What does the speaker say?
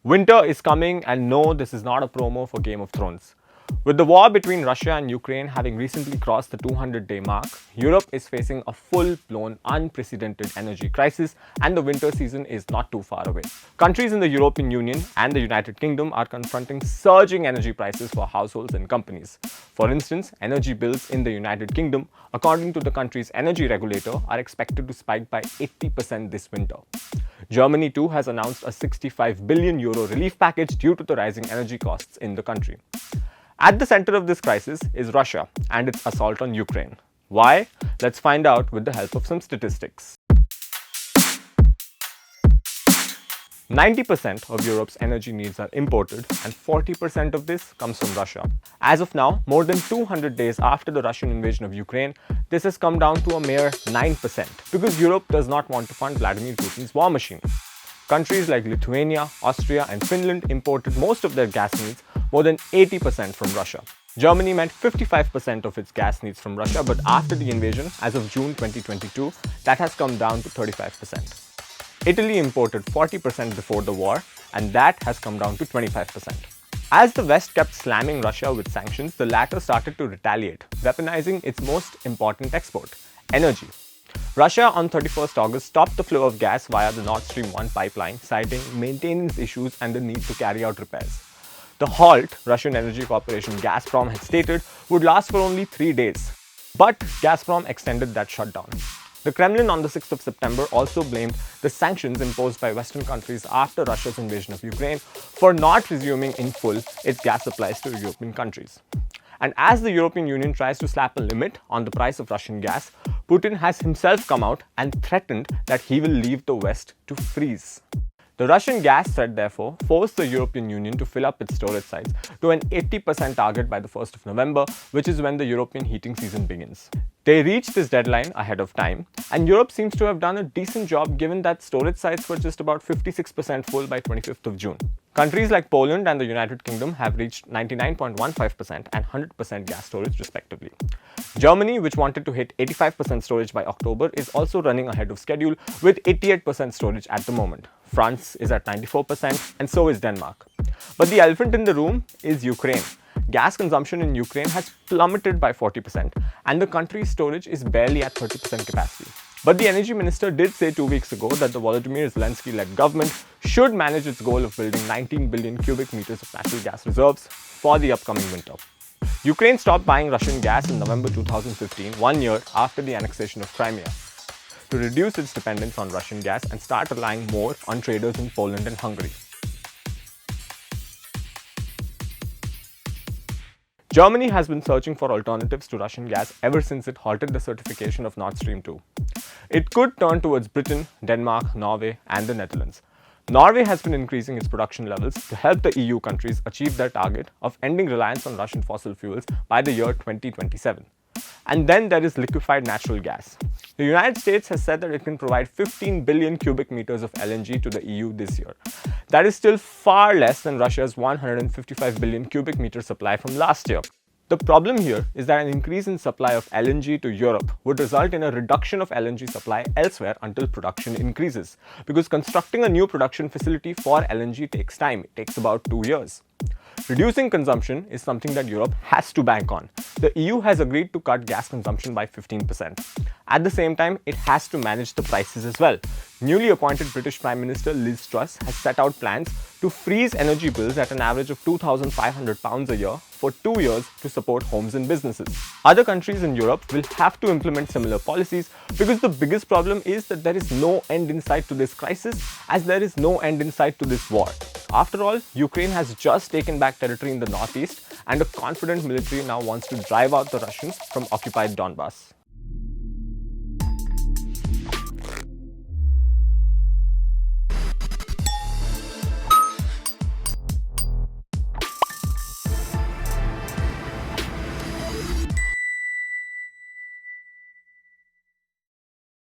Winter is coming, and no, this is not a promo for Game of Thrones. With the war between Russia and Ukraine having recently crossed the 200-day mark, Europe is facing a full-blown, unprecedented energy crisis, and the winter season is not too far away. Countries in the European Union and the United Kingdom are confronting surging energy prices for households and companies. For instance, energy bills in the United Kingdom, according to the country's energy regulator, are expected to spike by 80% this winter. Germany too has announced a 65 billion euro relief package due to the rising energy costs in the country. At the center of this crisis is Russia and its assault on Ukraine. Why? Let's find out with the help of some statistics. 90% of Europe's energy needs are imported, and 40% of this comes from Russia. As of now, more than 200 days after the Russian invasion of Ukraine, this has come down to a mere 9% because Europe does not want to fund Vladimir Putin's war machine. Countries like Lithuania, Austria, and Finland imported most of their gas needs, more than 80% from Russia. Germany met 55% of its gas needs from Russia, but after the invasion, as of June 2022, that has come down to 35%. Italy imported 40% before the war, and that has come down to 25%. As the West kept slamming Russia with sanctions, the latter started to retaliate, weaponizing its most important export, energy. Russia on 31st August stopped the flow of gas via the Nord Stream 1 pipeline, citing maintenance issues and the need to carry out repairs. The halt, Russian Energy Corporation Gazprom had stated, would last for only 3 days. But Gazprom extended that shutdown. The Kremlin on the 6th of September also blamed the sanctions imposed by Western countries after Russia's invasion of Ukraine for not resuming in full its gas supplies to European countries. And as the European Union tries to slap a limit on the price of Russian gas, Putin has himself come out and threatened that he will leave the West to freeze. The Russian gas threat, therefore, forced the European Union to fill up its storage sites to an 80% target by the 1st of November, which is when the European heating season begins. They reached this deadline ahead of time, and Europe seems to have done a decent job given that storage sites were just about 56% full by 25th of June. Countries like Poland and the United Kingdom have reached 99.15% and 100% gas storage respectively. Germany, which wanted to hit 85% storage by October, is also running ahead of schedule with 88% storage at the moment. France is at 94% and so is Denmark. But the elephant in the room is Ukraine. Gas consumption in Ukraine has plummeted by 40% and the country's storage is barely at 30% capacity. But the energy minister did say 2 weeks ago that the Volodymyr Zelensky-led government should manage its goal of building 19 billion cubic meters of natural gas reserves for the upcoming winter. Ukraine stopped buying Russian gas in November 2015, 1 year after the annexation of Crimea, to reduce its dependence on Russian gas and start relying more on traders in Poland and Hungary. Germany has been searching for alternatives to Russian gas ever since it halted the certification of Nord Stream 2. It could turn towards Britain, Denmark, Norway, and the Netherlands. Norway has been increasing its production levels to help the EU countries achieve their target of ending reliance on Russian fossil fuels by the year 2027. And then there is liquefied natural gas. The United States has said that it can provide 15 billion cubic meters of LNG to the EU this year. That is still far less than Russia's 155 billion cubic meter supply from last year. The problem here is that an increase in supply of LNG to Europe would result in a reduction of LNG supply elsewhere until production increases, because constructing a new production facility for LNG takes time. It takes about 2 years. Reducing consumption is something that Europe has to bank on. The EU has agreed to cut gas consumption by 15%. At the same time, it has to manage the prices as well. Newly appointed British Prime Minister Liz Truss has set out plans to freeze energy bills at an average of £2,500 a year for 2 years to support homes and businesses. Other countries in Europe will have to implement similar policies because the biggest problem is that there is no end in sight to this crisis, as there is no end in sight to this war. After all, Ukraine has just taken back territory in the northeast, and a confident military now wants to drive out the Russians from occupied Donbass.